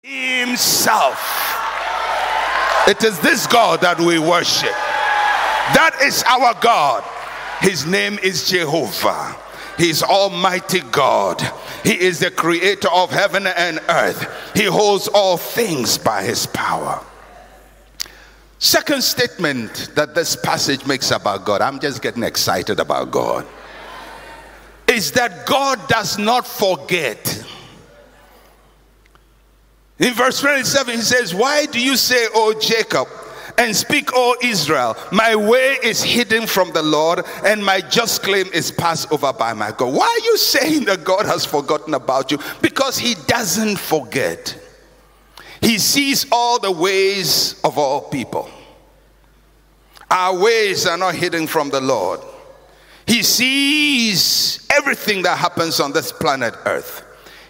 himself. It is this God that we worship. That is our God. His name is Jehovah. He is Almighty God. He is the creator of heaven and earth. He holds all things by his power. Second statement that this passage makes about God, I'm just getting excited about God, is that God does not forget. In verse 27 he says, why do you say, O Jacob, and speak, O Israel, my way is hidden from the Lord, and my just claim is passed over by my God? Why are you saying that God has forgotten about you? Because he doesn't forget. He sees all the ways of all people. Our ways are not hidden from the Lord. He sees everything that happens on this planet Earth.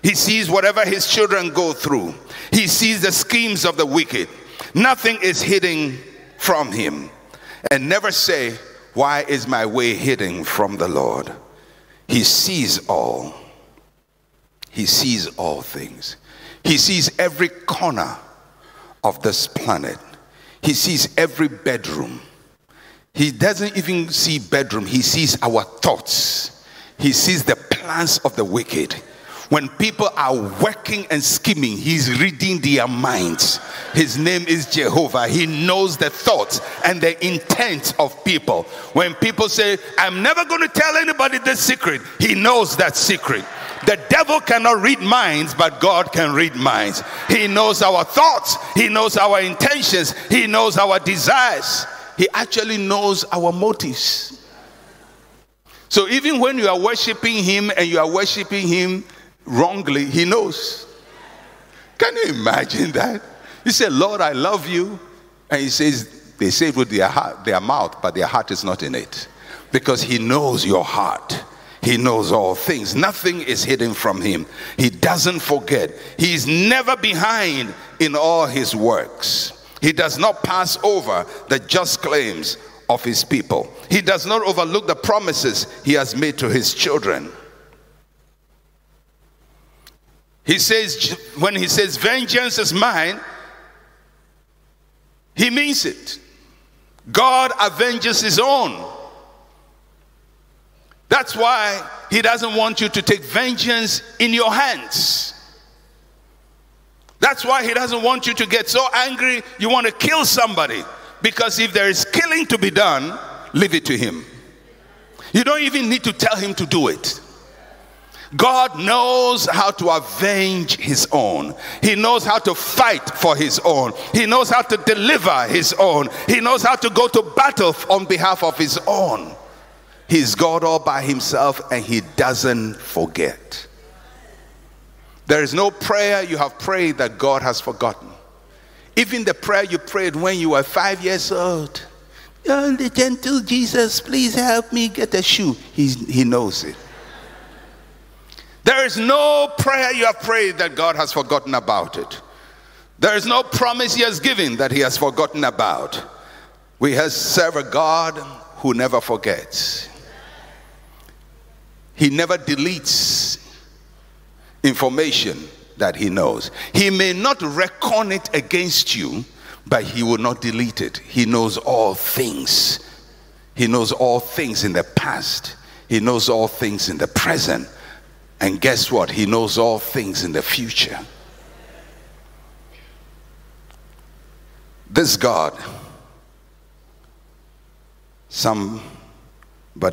He sees whatever his children go through. He sees the schemes of the wicked. Nothing is hidden from him. And never say, why is my way hidden from the Lord? He sees all. He sees all things. He sees every corner of this planet. He sees every bedroom. He doesn't even see bedroom. He sees our thoughts. He sees the plans of the wicked. When people are working and scheming, he's reading their minds. His name is Jehovah. He knows the thoughts and the intent of people. When people say, I'm never going to tell anybody this secret, he knows that secret. The devil cannot read minds, but God can read minds. He knows our thoughts. He knows our intentions. He knows our desires. He actually knows our motives. So even when you are worshiping him and you are worshiping him wrongly, he knows. Can you imagine that? You say, Lord, I love you. And he says, they say it with their heart, their mouth, but their heart is not in it. Because he knows your heart. He knows all things. Nothing is hidden from him. He doesn't forget. He is never behind in all his works. He does not pass over the just claims of his people. He does not overlook the promises he has made to his children. He says, when he says, vengeance is mine, he means it. God avenges his own. That's why he doesn't want you to take vengeance in your hands. That's why he doesn't want you to get so angry you want to kill somebody. Because if there is killing to be done, leave it to him. You don't even need to tell him to do it. God knows how to avenge his own. He knows how to fight for his own. He knows how to deliver his own. He knows how to go to battle on behalf of his own. He's God all by himself, and he doesn't forget. There is no prayer you have prayed that God has forgotten. Even the prayer you prayed when you were 5 years old. Oh, the gentle Jesus, please help me get a shoe. He knows it. There is no prayer you have prayed that God has forgotten about it. There is no promise he has given that he has forgotten about. We have served a God who never forgets. He never deletes information that he knows. He may not reckon it against you, but he will not delete it. He knows all things. He knows all things in the past. He knows all things in the present. And guess what? He knows all things in the future. This God, somebody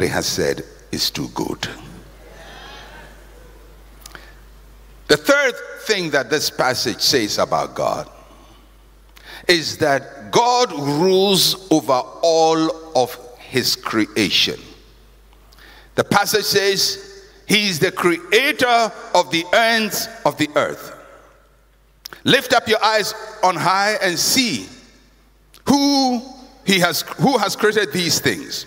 has said, is too good. The third thing that this passage says about God is that God rules over all of his creation. The passage says, he is the creator of the ends of the earth. Lift up your eyes on high and see who has created these things.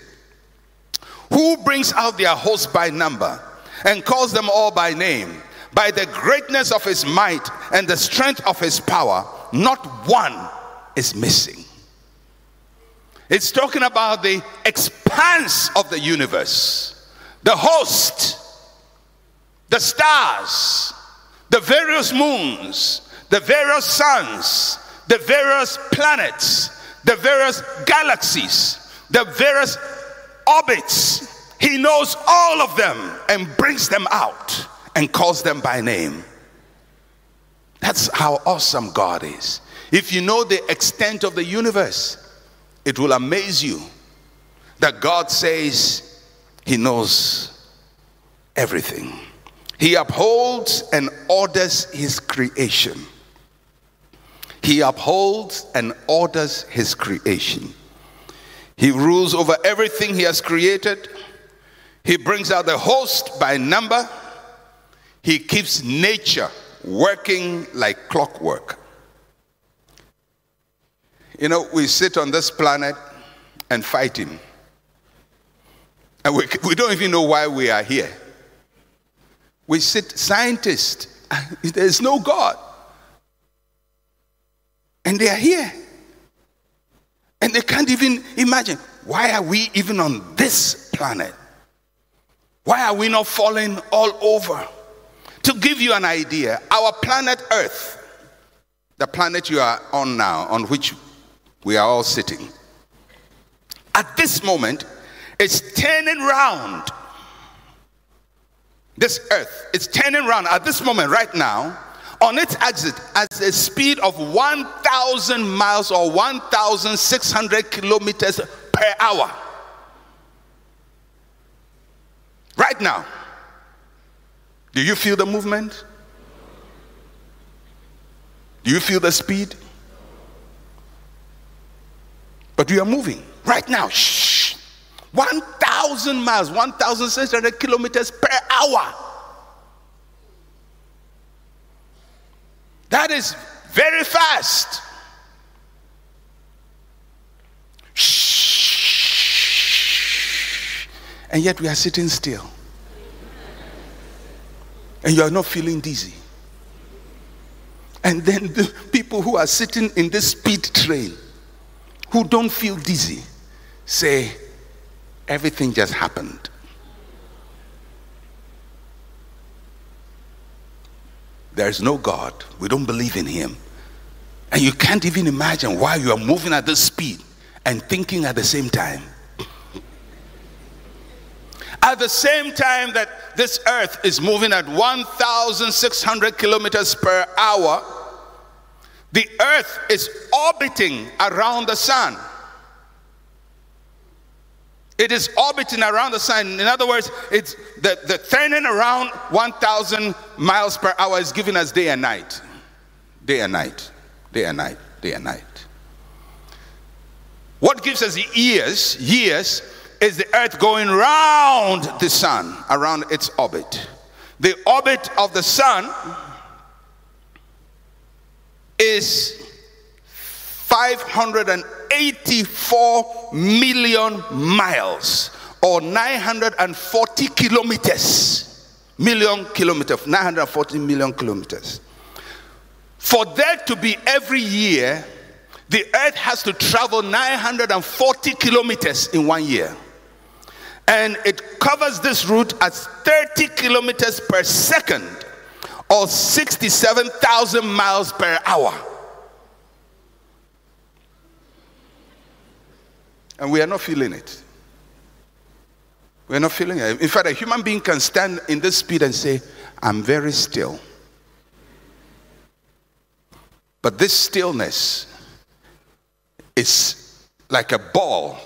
Who brings out their hosts by number and calls them all by name. By the greatness of his might and the strength of his power, not one is missing. It's talking about the expanse of the universe, the host, the stars, the various moons, the various suns, the various planets, the various galaxies, the various orbits. He knows all of them and brings them out and calls them by name. That's how awesome God is. If you know the extent of the universe, it will amaze you that God says he knows everything. He upholds and orders his creation. He upholds and orders his creation. He rules over everything he has created. He brings out the host by number. He keeps nature working like clockwork. You know, we sit on this planet and fight him. And we don't even know why we are here. We sit, scientists, there's no God. And they are here. And they can't even imagine, why are we even on this planet? Why are we not falling all over? To give you an idea, our planet Earth, the planet you are on now, on which we are all sitting, at this moment, it's turning round. This Earth is turning round at this moment right now on its axis at a speed of 1,000 miles or 1,600 kilometers per hour. Right now. Do you feel the movement? Do you feel the speed? But we are moving right now. Shh. 1,000 miles, 1,600 kilometers per hour. That is very fast. Shh. And yet we are sitting still. And you are not feeling dizzy. And then the people who are sitting in this speed train, who don't feel dizzy, say, everything just happened. There is no God. We don't believe in him. And you can't even imagine why you are moving at this speed and thinking at the same time. At the same time that this earth is moving at 1,600 kilometers per hour, the earth is orbiting around the sun. It is orbiting around the sun. In other words, it's the turning around 1,000 miles per hour is giving us day and night. Day and night. Day and night. Day and night. What gives us the years is the earth going round the sun, around its orbit. The orbit of the sun is 584 million miles, or 940 kilometers. 940 million kilometers. For there to be every year, the earth has to travel 940 kilometers in 1 year. And it covers this route at 30 kilometers per second, or 67,000 miles per hour. And we are not feeling it. We are not feeling it. In fact, a human being can stand in this speed and say, I'm very still. But this stillness is like a ball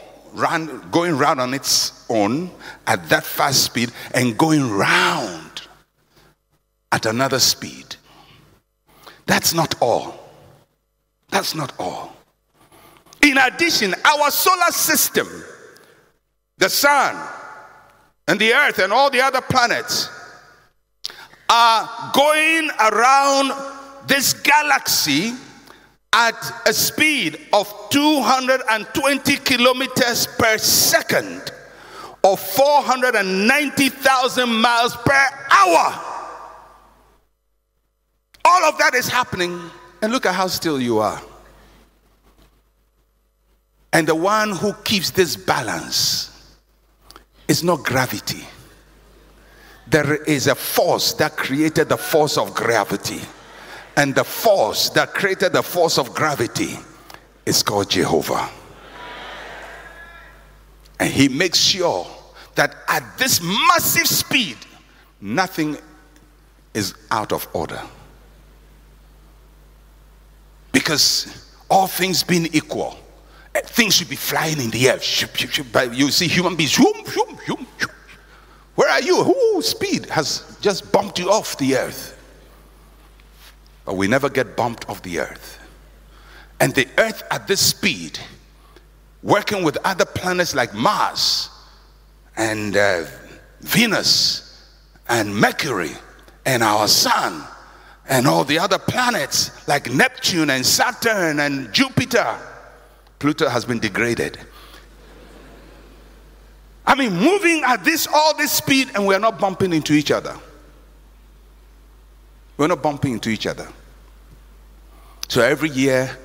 going round on its own at that fast speed and going round at another speed. That's not all. That's not all. In addition, our solar system, the sun and the earth and all the other planets are going around this galaxy at a speed of 220 kilometers per second, or 490,000 miles per hour. All of that is happening, and look at how still you are. And the one who keeps this balance is not gravity. There is a force that created the force of gravity. And the force that created the force of gravity is called Jehovah. And he makes sure that at this massive speed, nothing is out of order. Because all things being equal, things should be flying in the air. But you see human beings, where are you? Ooh, speed has just bumped you off the earth. But we never get bumped off the earth. And the earth at this speed, working with other planets like Mars and Venus and Mercury and our sun and all the other planets like Neptune and Saturn and Jupiter. Pluto has been degraded. I mean, moving at all this speed, and we're not bumping into each other. We're not bumping into each other. So every year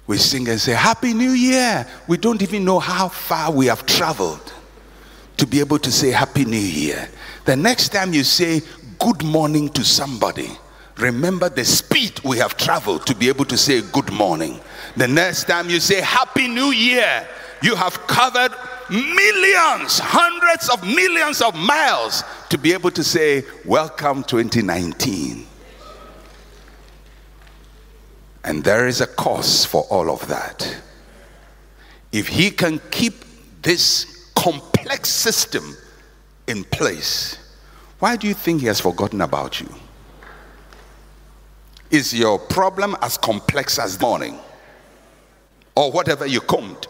we sing and say, Happy New Year. We don't even know how far we have traveled to be able to say Happy New Year. The next time you say good morning to somebody, remember the speed we have traveled to be able to say good morning. The next time you say Happy New Year, you have covered millions, hundreds of millions of miles to be able to say welcome 2019. And there is a cost for all of that. If he can keep this complex system in place, why do you think he has forgotten about you? Is your problem as complex as morning or whatever you combed?